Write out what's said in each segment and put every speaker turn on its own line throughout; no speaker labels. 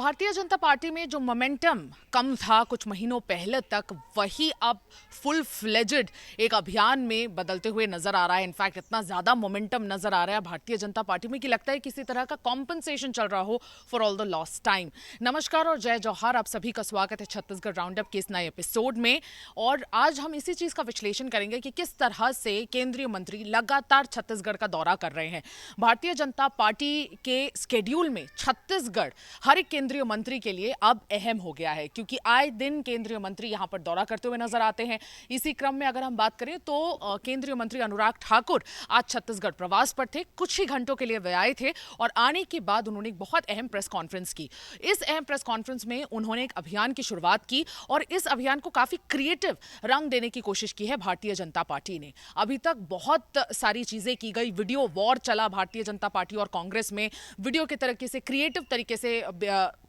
Bharatiya Janata party में जो momentum कम था कुछ महीनों पहले तक, वही अब फुल फ्लेजेड एक अभियान में बदलते हुए नजर आ रहा है। इनफैक्ट इतना ज्यादा मोमेंटम नजर आ रहा है भारतीय जनता पार्टी में कि लगता है किसी तरह का कॉम्पनसेशन चल रहा हो for all the lost time. नमस्कार और जय जौहर, आप सभी का स्वागत है छत्तीसगढ़ राउंडअप के इस नए एपिसोड में। और आज हम इसी चीज का विश्लेषण करेंगे कि किस तरह से केंद्रीय मंत्री लगातार छत्तीसगढ़ का दौरा कर रहे हैं। भारतीय जनता पार्टी के स्केड्यूल में छत्तीसगढ़ हर एक केंद्रीय मंत्री के लिए अब अहम हो गया है, क्योंकि आए दिन केंद्रीय मंत्री यहां पर दौरा करते हुए नजर आते हैं। इसी क्रम में अगर हम बात करें तो केंद्रीय मंत्री अनुराग ठाकुर आज छत्तीसगढ़ प्रवास पर थे, कुछ ही घंटों के लिए वे आए थे और आने के बाद उन्होंने एक बहुत अहम प्रेस कॉन्फ्रेंस की। इस अहम प्रेस कॉन्फ्रेंस में उन्होंने एक अभियान की शुरुआत की और इस अभियान को काफी क्रिएटिव रंग देने की कोशिश की है भारतीय जनता पार्टी ने। अभी तक बहुत सारी चीजें की गई, वीडियो वॉर चला भारतीय जनता पार्टी और कांग्रेस में, वीडियो के तरीके से क्रिएटिव तरीके से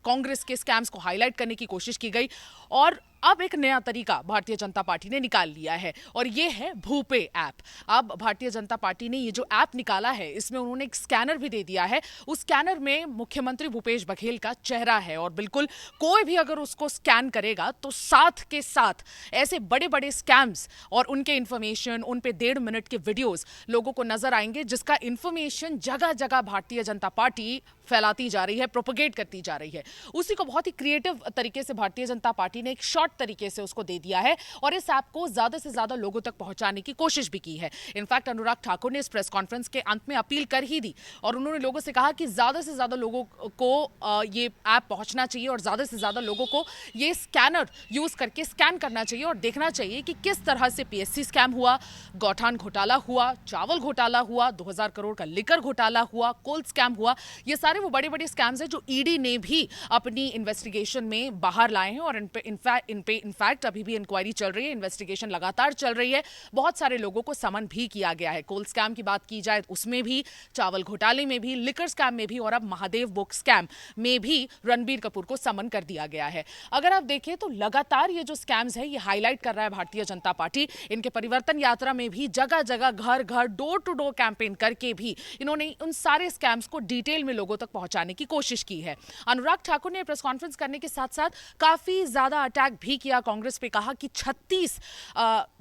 कांग्रेस के स्कैम्स को हाईलाइट करने की कोशिश की गई। और अब एक नया तरीका भारतीय जनता पार्टी ने निकाल लिया है और ये है भूपे ऐप। अब भारतीय जनता पार्टी ने ये जो ऐप निकाला है, इसमें उन्होंने एक स्कैनर भी दे दिया है। उस स्कैनर में मुख्यमंत्री भूपेश बघेल का चेहरा है और बिल्कुल कोई भी अगर उसको स्कैन करेगा तो साथ के साथ ऐसे बड़े बड़े स्कैम्स और उनके इंफॉर्मेशन, उन पे 1.5 मिनट के वीडियोस लोगों को नजर आएंगे, जिसका इंफॉर्मेशन जगह जगह भारतीय जनता पार्टी फैलाती जा रही है, प्रोपेगेट करती जा रही है। उसी को बहुत ही क्रिएटिव तरीके से भारतीय जनता पार्टी ने एक शॉर्ट तरीके से उसको दे दिया है और इस ऐप को ज्यादा से ज्यादा लोगों तक पहुंचाने की कोशिश भी की है। इनफैक्ट अनुराग ठाकुर ने इस प्रेस कॉन्फ्रेंस के अंत में अपील कर ही दी और उन्होंने लोगों से कहा कि ज्यादा से ज्यादा लोगों को ये ऐप पहुंचना चाहिए और ज्यादा से ज्यादा लोगों को ये स्कैनर यूज करके स्कैन करना चाहिए और देखना चाहिए कि किस तरह से पीएससी स्कैम हुआ, गौठान घोटाला हुआ, चावल घोटाला हुआ, 2000 करोड़ का लिकर घोटाला हुआ, कोल स्कैम हुआ। ये सारे वो बड़े बड़े स्कैम्स हैं जो ईडी ने भी अपनी इन्वेस्टिगेशन में बाहर लाए हैं और इन पे इनफैक्ट अभी भी इंक्वायरी चल रही है, इन्वेस्टिगेशन लगातार चल रही है। बहुत सारे लोगों को समन भी किया गया है। कोल स्कैम की बात की जाए उसमें भी, चावल घोटाले में भी, लिकर स्कैम में भी और अब महादेव बुक स्कैम में भी रणबीर कपूर को समन कर दिया गया है। अगर आप देखें तो लगातार ये जो स्कैम्स है ये हाईलाइट कर रहा है भारतीय जनता पार्टी। इनके परिवर्तन यात्रा में भी जगह जगह, घर घर, डोर टू डोर कैंपेन करके भी इन्होंने उन सारे स्कैम्स को डिटेल में लोगों तक पहुंचाने की कोशिश की है। अनुराग ठाकुर ने प्रेस कॉन्फ्रेंस करने के साथ साथ काफी ज्यादा अटैक भी किया कांग्रेस पे, कहा कि 36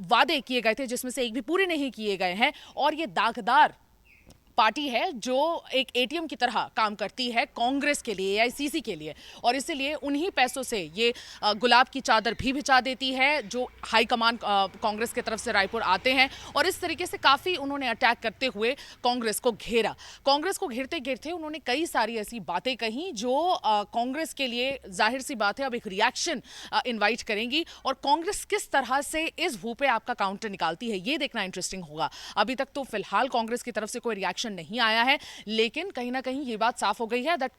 वादे किए गए थे जिसमें से एक भी पूरे नहीं किए गए हैं और ये दागदार पार्टी है जो एक एटीएम की तरह काम करती है कांग्रेस के लिए, एआईसीसी के लिए, और इसीलिए उन्हीं पैसों से ये गुलाब की चादर भी बिछा देती है जो हाईकमान कांग्रेस की तरफ से रायपुर आते हैं। और इस तरीके से काफी उन्होंने अटैक करते हुए कांग्रेस को घेरा। कांग्रेस को घेरते घेरते उन्होंने कई सारी ऐसी बातें कही जो कांग्रेस के लिए जाहिर सी बात है अब एक रिएक्शन इन्वाइट करेंगी और कांग्रेस किस तरह से इस भूपे ऐप का काउंटर निकालती है ये देखना इंटरेस्टिंग होगा। अभी तक तो फिलहाल कांग्रेस की तरफ से कोई रिएक्शन नहीं आया है, लेकिन कहीं ना कहीं ये बात साफ हो गई है that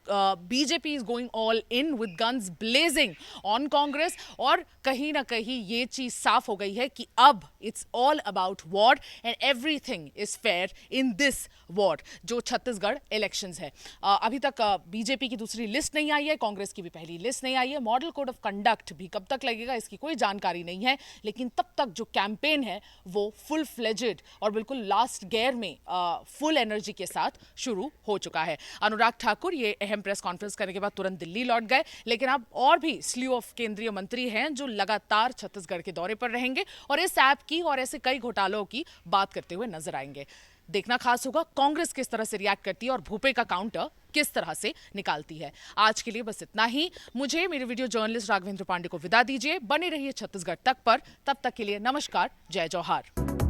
BJP is going all in with guns blazing on Congress. और कहीं ना कहीं ये चीज साफ हो गई है कि अब it's all about war and everything is fair in this war जो छत्तीसगढ़ इलेक्शंस है। अभी तक बीजेपी की दूसरी लिस्ट नहीं आई है, कांग्रेस की भी पहली लिस्ट नहीं आई है। मॉडल कोड ऑफ कंडक्ट भी कब तक लगेगा इसकी कोई जानकारी नहीं है, लेकिन तब तक जो कैंपेन है वो फुल फ्लेजेड और बिल्कुल लास्ट गियर में फुल एनर्जी के साथ शुरू हो चुका है। अनुराग ठाकुर ये अहम प्रेस कॉन्फ्रेंस करने के बाद तुरंत दिल्ली लौट गए, लेकिन अब और भी स्लीव ऑफ केंद्रीय मंत्री हैं जो लगातार छत्तीसगढ़ के दौरे पर रहेंगे और इस ऐप की और ऐसे कई घोटालों की बात करते हुए नजर आएंगे। देखना खास होगा कांग्रेस किस तरह से रिएक्ट करती है और भूपे का काउंटर किस तरह से निकालती है। आज के लिए बस इतना ही। मुझे मेरे वीडियो जर्नलिस्ट राघवेंद्र पांडे को विदा दीजिए। बने रहिए छत्तीसगढ़ तक पर, तब तक के लिए नमस्कार, जय जौहर।